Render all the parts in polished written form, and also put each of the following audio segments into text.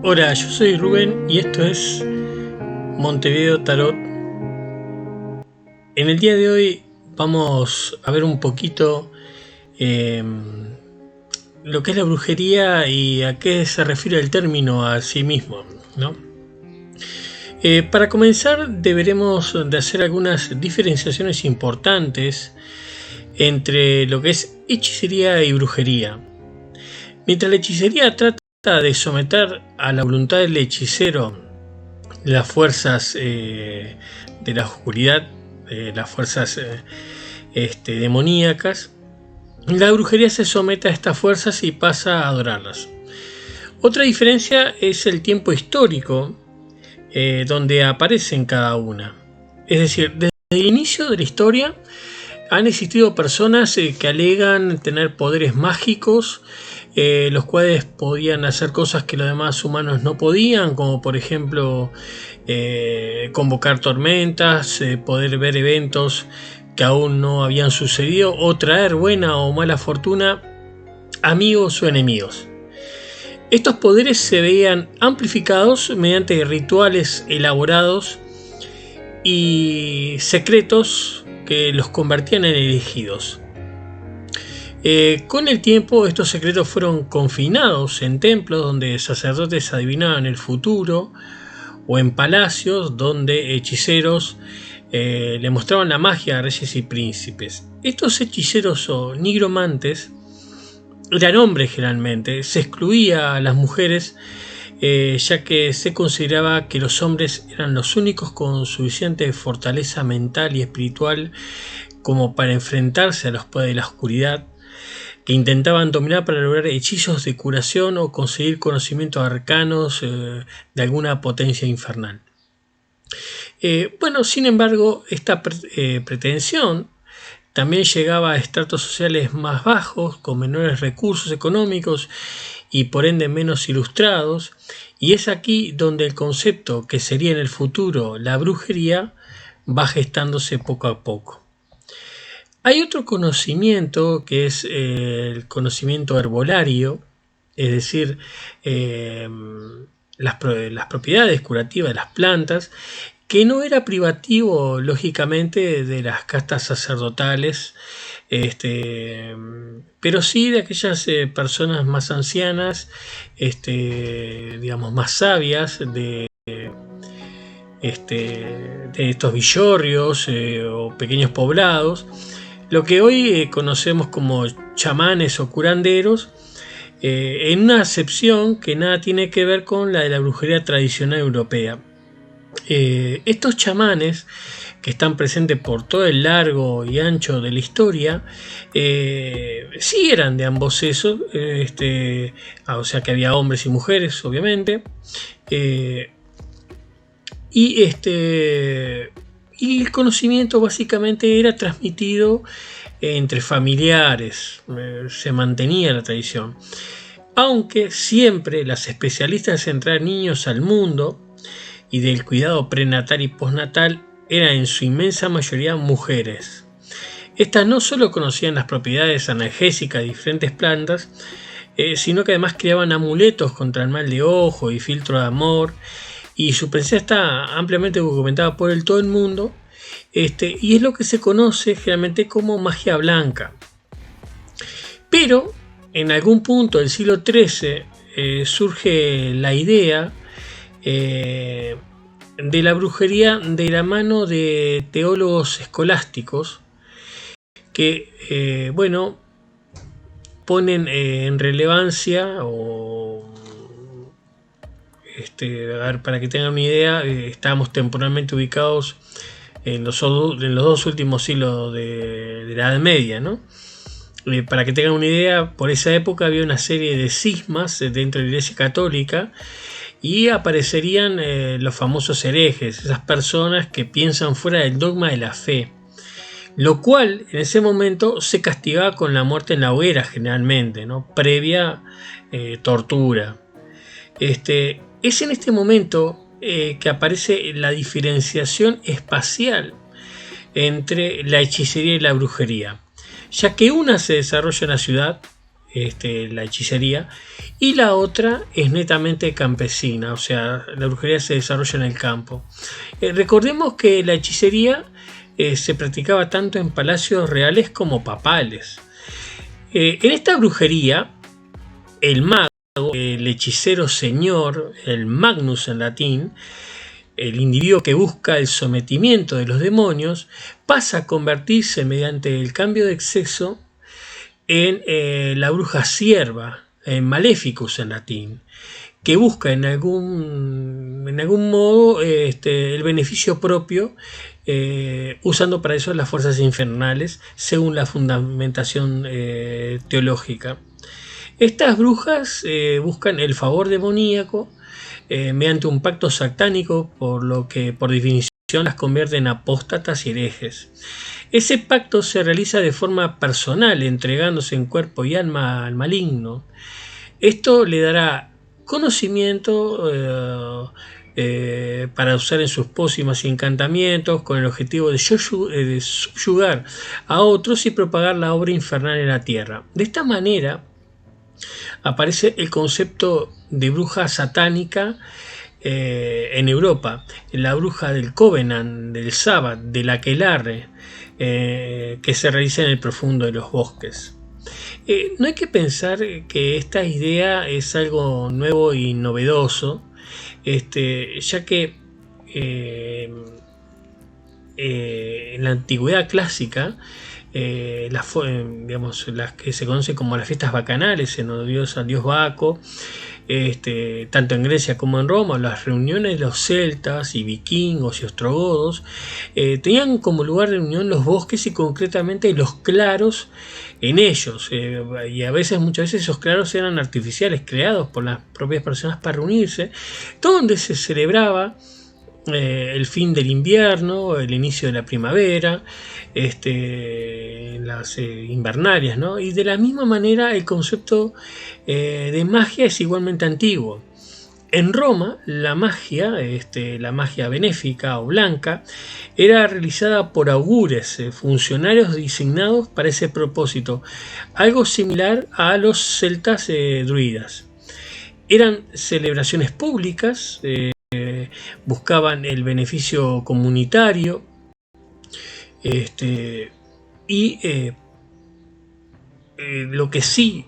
Hola, yo soy Rubén y esto es Montevideo Tarot. En el día de hoy vamos a ver un poquito lo que es la brujería y a qué se refiere el término a sí mismo, ¿no? Para comenzar deberemos de hacer algunas diferenciaciones importantes entre lo que es hechicería y brujería. Mientras la hechicería trata de someter a la voluntad del hechicero las fuerzas de la oscuridad, las fuerzas demoníacas, la brujería se somete a estas fuerzas y pasa a adorarlas. Otra diferencia es el tiempo histórico donde aparecen cada una. Es decir, desde el inicio de la historia han existido personas que alegan tener poderes mágicos, los cuales podían hacer cosas que los demás humanos no podían, como por ejemplo convocar tormentas, poder ver eventos que aún no habían sucedido o traer buena o mala fortuna, amigos o enemigos. Estos poderes se veían amplificados mediante rituales elaborados y secretos que los convertían en elegidos. Con el tiempo estos secretos fueron confinados en templos donde sacerdotes adivinaban el futuro, o en palacios donde hechiceros le mostraban la magia a reyes y príncipes. Estos hechiceros o nigromantes eran hombres generalmente, se excluía a las mujeres ya que se consideraba que los hombres eran los únicos con suficiente fortaleza mental y espiritual como para enfrentarse a los poderes de la oscuridad, que intentaban dominar para lograr hechizos de curación o conseguir conocimientos arcanos de alguna potencia infernal. Sin embargo, esta pretensión también llegaba a estratos sociales más bajos, con menores recursos económicos y por ende menos ilustrados, y es aquí donde el concepto que sería en el futuro la brujería va gestándose poco a poco. Hay otro conocimiento que es el conocimiento herbolario, es decir, las propiedades curativas de las plantas, que no era privativo, lógicamente, de las castas sacerdotales, pero sí de aquellas personas más ancianas, digamos, más sabias, de estos villorrios o pequeños poblados, lo que hoy conocemos como chamanes o curanderos, en una acepción que nada tiene que ver con la de la brujería tradicional europea. Estos chamanes, que están presentes por todo el largo y ancho de la historia, sí eran de ambos sexos, o sea que había hombres y mujeres, obviamente, y el conocimiento básicamente era transmitido entre familiares, se mantenía la tradición, aunque siempre las especialistas en traer niños al mundo y del cuidado prenatal y postnatal eran en su inmensa mayoría mujeres. Estas no solo conocían las propiedades analgésicas de diferentes plantas, sino que además creaban amuletos contra el mal de ojo y filtro de amor, y su presencia está ampliamente documentada por todo el mundo, y es lo que se conoce generalmente como magia blanca. Pero en algún punto del siglo XIII surge la idea de la brujería de la mano de teólogos escolásticos que ponen en relevancia para que tengan una idea, estábamos temporalmente ubicados en los dos últimos siglos de la Edad Media, ¿no? Para que tengan una idea, por esa época había una serie de cismas dentro de la Iglesia Católica y aparecerían los famosos herejes, esas personas que piensan fuera del dogma de la fe, lo cual en ese momento se castigaba con la muerte en la hoguera generalmente, ¿no? Previa tortura. Es en este momento que aparece la diferenciación espacial entre la hechicería y la brujería, ya que una se desarrolla en la ciudad, la hechicería, y la otra es netamente campesina, o sea, la brujería se desarrolla en el campo. Recordemos que la hechicería se practicaba tanto en palacios reales como papales. En esta brujería, el mago, el hechicero señor, el magnus en latín, el individuo que busca el sometimiento de los demonios, pasa a convertirse mediante el cambio de sexo en la bruja sierva, en maleficus en latín, que busca en algún modo el beneficio propio, usando para eso las fuerzas infernales, según la fundamentación teológica. Estas brujas buscan el favor demoníaco mediante un pacto satánico, por lo que por definición las convierte en apóstatas y herejes. Ese pacto se realiza de forma personal, entregándose en cuerpo y alma al maligno. Esto le dará conocimiento para usar en sus pócimas y encantamientos, con el objetivo de subyugar a otros y propagar la obra infernal en la tierra. De esta manera aparece el concepto de bruja satánica en Europa, la bruja del Covenant, del Sabbath, del aquelarre, que se realiza en el profundo de los bosques. No hay que pensar que esta idea es algo nuevo y novedoso, ya que en la antigüedad clásica, las que se conocen como las fiestas bacanales en honor al dios Baco, tanto en Grecia como en Roma, las reuniones de los celtas y vikingos y ostrogodos tenían como lugar de reunión los bosques y concretamente los claros en ellos, y muchas veces esos claros eran artificiales, creados por las propias personas para reunirse, donde se celebraba el fin del invierno, el inicio de la primavera, las invernarias, ¿no? Y de la misma manera el concepto de magia es igualmente antiguo. En Roma la magia benéfica o blanca, era realizada por augures, funcionarios designados para ese propósito, algo similar a los celtas druidas. Eran celebraciones públicas, buscaban el beneficio comunitario, y lo que sí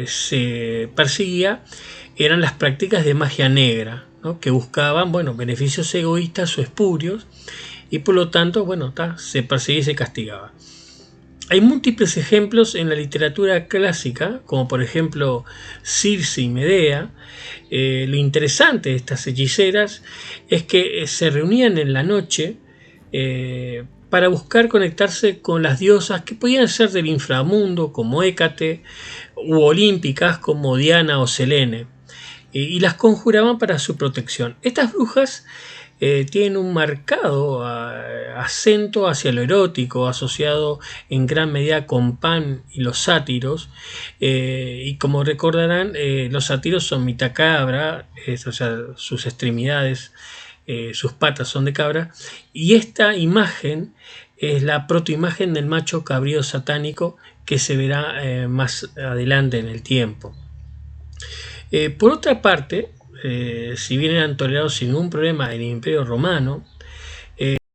se perseguía eran las prácticas de magia negra, ¿no? Que buscaban beneficios egoístas o espurios, y por lo tanto se perseguía y se castigaba. Hay múltiples ejemplos en la literatura clásica, como por ejemplo Circe y Medea. Lo interesante de estas hechiceras es que se reunían en la noche para buscar conectarse con las diosas que podían ser del inframundo, como Hécate, u olímpicas como Diana o Selene, y las conjuraban para su protección. Estas brujas tienen un marcado acento hacia lo erótico, asociado en gran medida con Pan y los sátiros, y como recordarán, los sátiros son mitad cabra, o sea, sus extremidades, sus patas son de cabra, y esta imagen es la protoimagen del macho cabrío satánico, que se verá más adelante en el tiempo. Por otra parte, si bien eran tolerados sin ningún problema en el Imperio Romano,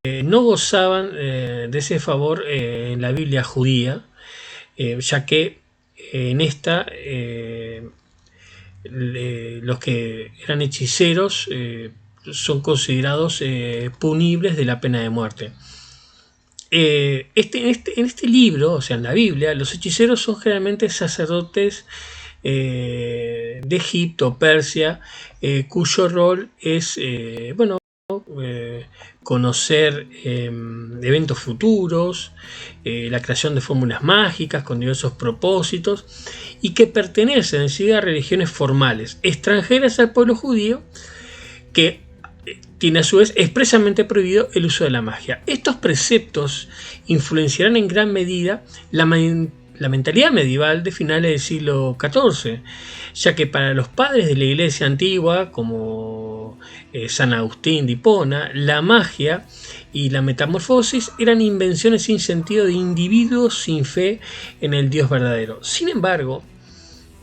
no gozaban de ese favor en la Biblia judía, ya que en esta los que eran hechiceros son considerados punibles de la pena de muerte. En este libro, o sea, en la Biblia, los hechiceros son generalmente sacerdotes de Egipto, Persia, cuyo rol es conocer eventos futuros, la creación de fórmulas mágicas con diversos propósitos, y que pertenecen en sí a religiones formales extranjeras al pueblo judío, que tiene a su vez expresamente prohibido el uso de la magia. Estos preceptos influenciarán en gran medida la mentalidad medieval de finales del siglo XIV, ya que para los padres de la iglesia antigua, como San Agustín de Hipona, la magia y la metamorfosis eran invenciones sin sentido de individuos sin fe en el Dios verdadero. Sin embargo,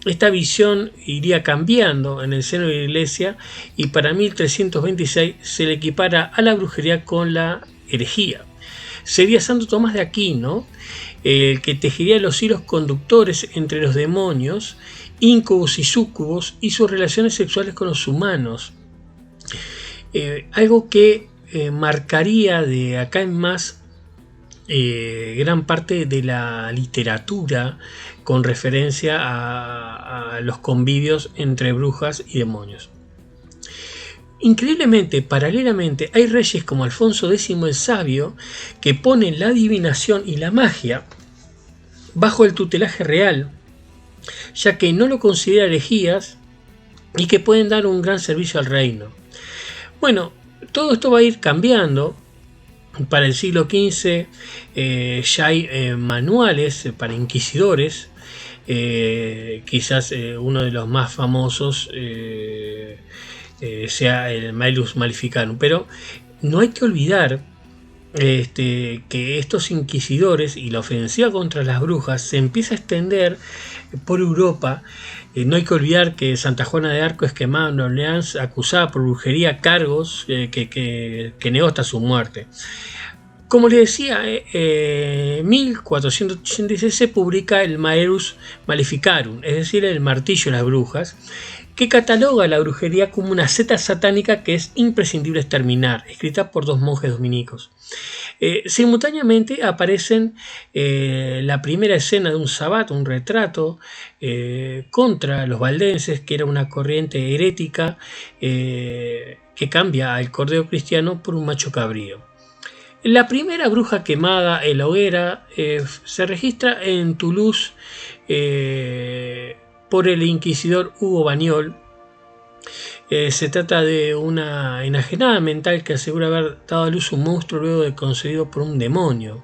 esta visión iría cambiando en el seno de la Iglesia y para 1326 se le equipara a la brujería con la herejía. Sería Santo Tomás de Aquino el que tejería los hilos conductores entre los demonios, íncubos y súcubos y sus relaciones sexuales con los humanos. Algo que marcaría de acá en más gran parte de la literatura con referencia a los convivios entre brujas y demonios. Increíblemente, paralelamente, hay reyes como Alfonso X el Sabio que ponen la adivinación y la magia bajo el tutelaje real, ya que no lo considera herejías y que pueden dar un gran servicio al reino. Bueno, todo esto va a ir cambiando. Para el siglo XV ya hay manuales para inquisidores, quizás uno de los más famosos sea el Malleus Maleficarum, pero no hay que olvidar que estos inquisidores y la ofensiva contra las brujas se empieza a extender por Europa. No hay que olvidar que Santa Juana de Arco es quemada en Orleans, acusada por brujería, cargos que negó hasta su muerte. Como les decía, en 1486 se publica el Malleus Maleficarum, es decir, el martillo de las brujas, que cataloga la brujería como una secta satánica que es imprescindible exterminar, escrita por 2 monjes dominicos. Simultáneamente aparecen la primera escena de un sabbat, un retrato contra los valdenses, que era una corriente herética que cambia al cordero cristiano por un macho cabrío. La primera bruja quemada en la hoguera se registra en Toulouse por el inquisidor Hugo Bagnol. Se trata de una enajenada mental que asegura haber dado a luz un monstruo luego de concebido por un demonio.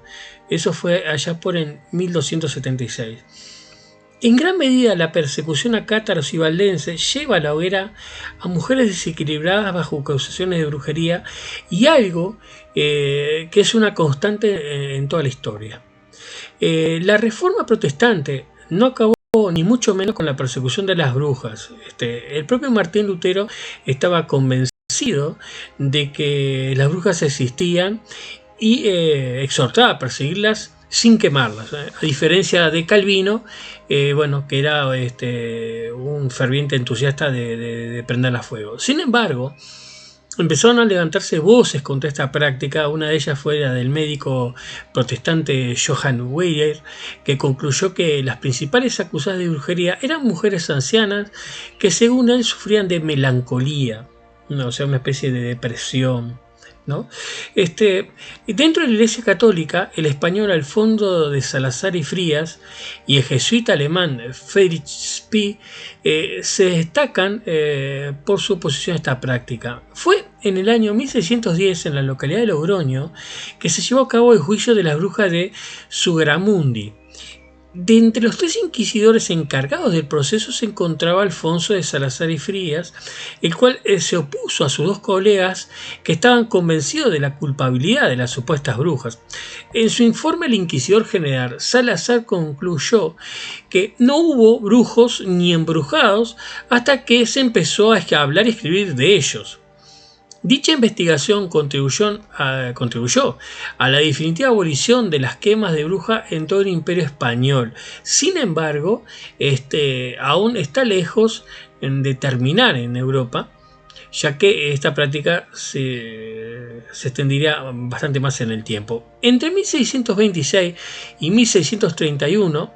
Eso fue allá por en 1276. En gran medida la persecución a cátaros y valdenses lleva a la hoguera a mujeres desequilibradas bajo acusaciones de brujería y algo que es una constante en toda la historia. La reforma protestante no acabó ni mucho menos con la persecución de las brujas. El propio Martín Lutero estaba convencido de que las brujas existían y exhortaba a perseguirlas sin quemarlas, a diferencia de Calvino, que era un ferviente entusiasta de prenderlas a fuego. Sin embargo, empezaron a levantarse voces contra esta práctica. Una de ellas fue la del médico protestante Johann Weyer, que concluyó que las principales acusadas de brujería eran mujeres ancianas que según él sufrían de melancolía, o sea, una especie de depresión, ¿no? Dentro de la Iglesia Católica, el español Alfonso de Salazar y Frías y el jesuita alemán Friedrich Spee se destacan por su oposición a esta práctica. Fue en el año 1610, en la localidad de Logroño, que se llevó a cabo el juicio de las brujas de Sugramundi. De entre los 3 inquisidores encargados del proceso se encontraba Alfonso de Salazar y Frías, el cual se opuso a sus 2 colegas que estaban convencidos de la culpabilidad de las supuestas brujas. En su informe, el inquisidor general Salazar concluyó que no hubo brujos ni embrujados hasta que se empezó a hablar y escribir de ellos. Dicha investigación contribuyó a la definitiva abolición de las quemas de bruja en todo el Imperio Español. Sin embargo, aún está lejos de terminar en Europa, ya que esta práctica se extendería bastante más en el tiempo. Entre 1626 y 1631,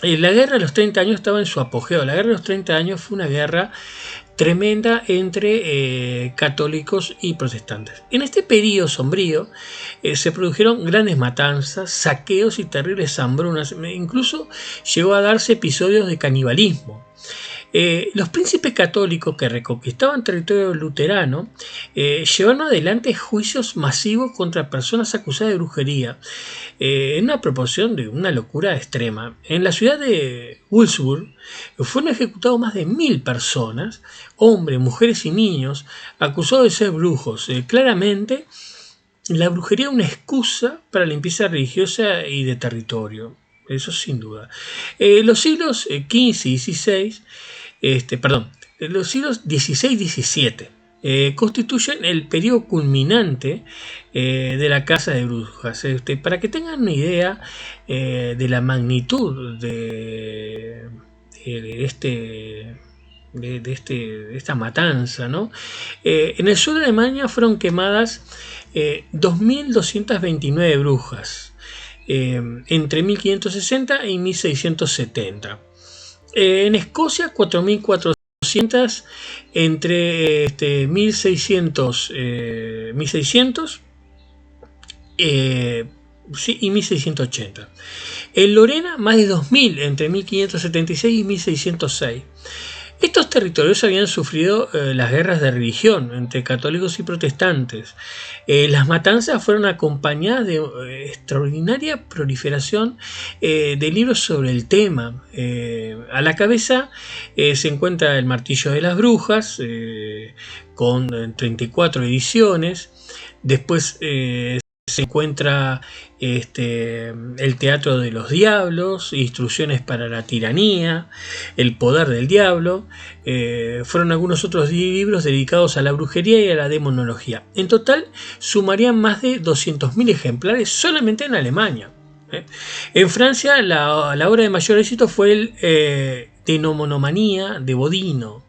la Guerra de los 30 años estaba en su apogeo. La Guerra de los 30 años fue una guerra tremenda entre católicos y protestantes. En este periodo sombrío se produjeron grandes matanzas, saqueos y terribles hambrunas. Incluso llegó a darse episodios de canibalismo. Los príncipes católicos que reconquistaban territorio luterano llevaron adelante juicios masivos contra personas acusadas de brujería en una proporción de una locura extrema. En la ciudad de Würzburg fueron ejecutados más de 1000 personas, hombres, mujeres y niños, acusados de ser brujos. Claramente, la brujería es una excusa para la limpieza religiosa y de territorio. eso sin duda. Los siglos XV y XVI, los siglos XVI y XVII constituyen el periodo culminante de la caza de brujas. Para que tengan una idea de la magnitud de esta matanza, ¿no? En el sur de Alemania fueron quemadas 2.229 brujas entre 1560 y 1670. En Escocia 4.400 entre 1600 y 1680. En Lorena más de 2.000 entre 1576 y 1606. Estos territorios habían sufrido las guerras de religión entre católicos y protestantes. Las matanzas fueron acompañadas de extraordinaria proliferación de libros sobre el tema. A la cabeza se encuentra El martillo de las brujas, con 34 ediciones. Después se encuentra El teatro de los diablos, Instrucciones para la tiranía, El poder del diablo. Fueron algunos otros libros dedicados a la brujería y a la demonología. En total sumarían más de 200.000 ejemplares solamente en Alemania. En Francia la obra de mayor éxito fue el Demonomanía de Bodino.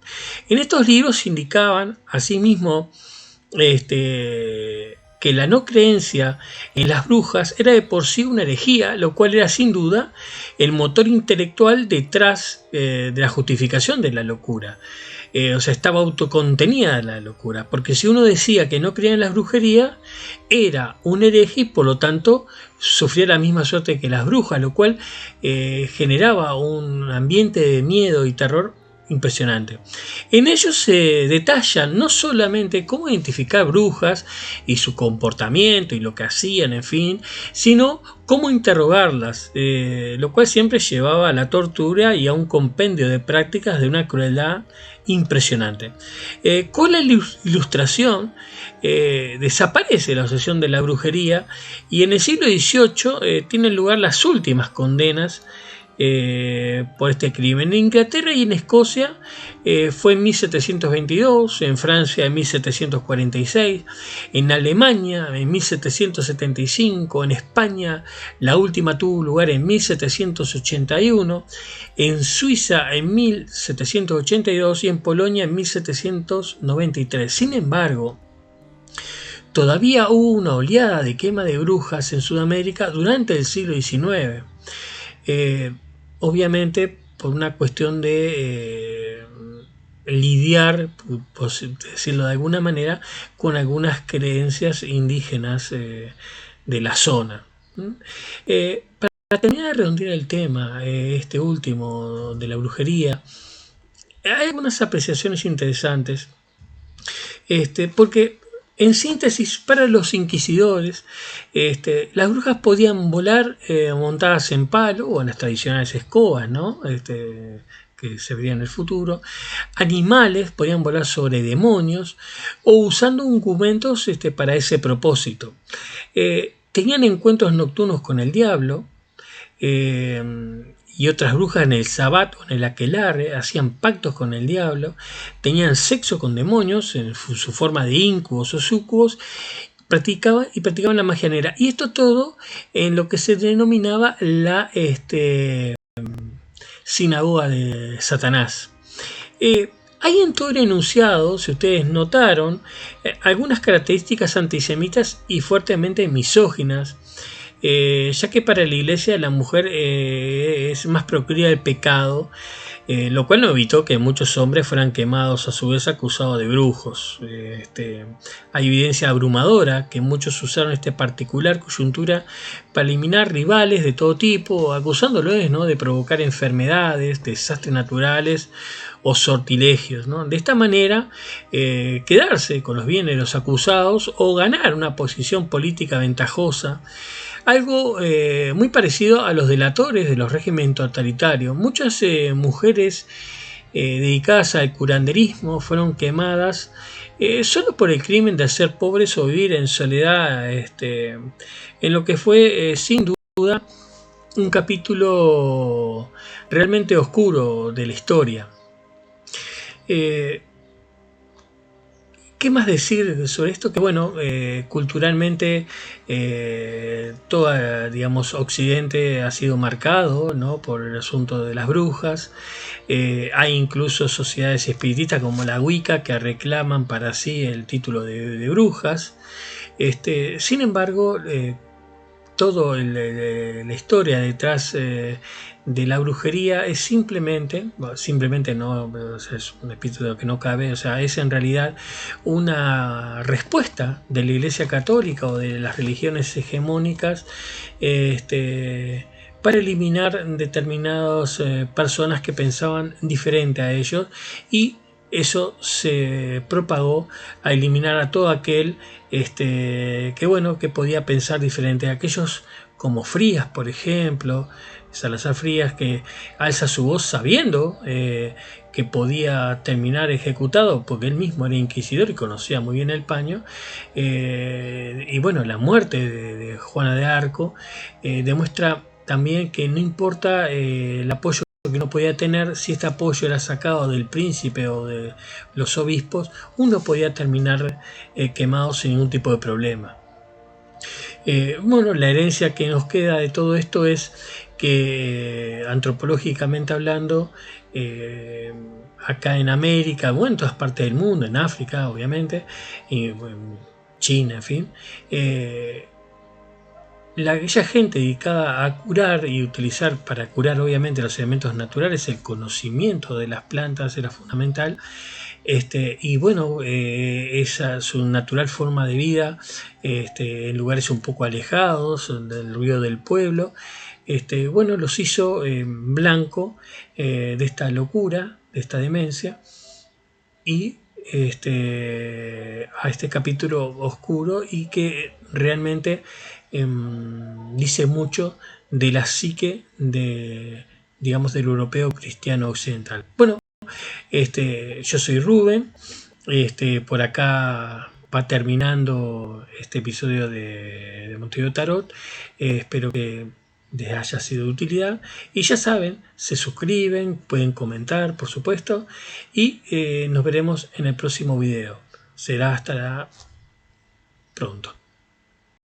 En estos libros indicaban asimismo que la no creencia en las brujas era de por sí una herejía, lo cual era sin duda el motor intelectual detrás de la justificación de la locura. O sea, estaba autocontenida la locura, porque si uno decía que no creía en las brujerías, era un hereje y por lo tanto sufría la misma suerte que las brujas, lo cual generaba un ambiente de miedo y terror impresionante. En ellos se detallan no solamente cómo identificar brujas y su comportamiento y lo que hacían, en fin, sino cómo interrogarlas, lo cual siempre llevaba a la tortura y a un compendio de prácticas de una crueldad impresionante. Con la ilustración desaparece la obsesión de la brujería y en el siglo XVIII tienen lugar las últimas condenas por este crimen. En Inglaterra y en Escocia fue en 1722, en Francia en 1746, en Alemania en 1775, en España la última tuvo lugar en 1781, en Suiza en 1782 y en Polonia en 1793. Sin embargo, todavía hubo una oleada de quema de brujas en Sudamérica durante el siglo XIX. Obviamente por una cuestión de lidiar, por decirlo de alguna manera, con algunas creencias indígenas de la zona. Para terminar de redondear el tema, este último de la brujería, hay algunas apreciaciones interesantes, porque en síntesis, para los inquisidores, las brujas podían volar montadas en palo o en las tradicionales escobas, ¿no? Que se verían en el futuro. Animales podían volar sobre demonios o usando ungüentos para ese propósito. Tenían encuentros nocturnos con el diablo y otras brujas en el sabbat o en el aquelarre, hacían pactos con el diablo, tenían sexo con demonios en su forma de incubos o sucubos, practicaban la magia negra. Y esto todo en lo que se denominaba la sinagoga de Satanás. Hay en todo el enunciado, si ustedes notaron, algunas características antisemitas y fuertemente misóginas, ya que para la iglesia la mujer es más proclive al pecado, lo cual no evitó que muchos hombres fueran quemados a su vez acusados de brujos. Hay evidencia abrumadora que muchos usaron esta particular coyuntura para eliminar rivales de todo tipo, acusándolos, ¿no?, de provocar enfermedades, desastres naturales o sortilegios, ¿no? De esta manera quedarse con los bienes de los acusados o ganar una posición política ventajosa. Algo muy parecido a los delatores de los regímenes totalitarios. Muchas mujeres dedicadas al curanderismo fueron quemadas solo por el crimen de ser pobres o vivir en soledad, en lo que fue sin duda un capítulo realmente oscuro de la historia. ¿Qué más decir sobre esto? Que bueno, culturalmente toda, digamos, Occidente ha sido marcado, ¿no?, por el asunto de las brujas. Hay incluso sociedades espiritistas como la Wicca que reclaman para sí el título de brujas. Sin embargo, toda la historia detrás de la brujería es simplemente, bueno, simplemente no, o sea, es un epíteto que no cabe, o sea, es en realidad una respuesta de la Iglesia Católica o de las religiones hegemónicas para eliminar determinadas personas que pensaban diferente a ellos, y eso se propagó a eliminar a todo aquel que bueno, que podía pensar diferente a aquellos, como Frías, por ejemplo, Salazar Frías, que alza su voz sabiendo que podía terminar ejecutado, porque él mismo era inquisidor y conocía muy bien el paño. Y bueno, la muerte de Juana de Arco demuestra también que no importa el apoyo que no podía tener, si este apoyo era sacado del príncipe o de los obispos, uno podía terminar quemado sin ningún tipo de problema. Bueno, la herencia que nos queda de todo esto es que antropológicamente hablando, acá en América, bueno, en todas partes del mundo, en África obviamente, y bueno, China, en fin, aquella gente dedicada a curar y utilizar para curar obviamente los elementos naturales, el conocimiento de las plantas era fundamental. Y bueno, esa su natural forma de vida, en lugares un poco alejados del ruido del pueblo, bueno, los hizo blanco de esta locura, de esta demencia, y a este capítulo oscuro, y que realmente dice mucho de la psique de, digamos, del europeo cristiano occidental. Bueno, yo soy Rubén, por acá va terminando este episodio de Montevideo Tarot. Espero que les haya sido de utilidad, y ya saben, se suscriben, pueden comentar, por supuesto, y nos veremos en el próximo video. Será hasta pronto.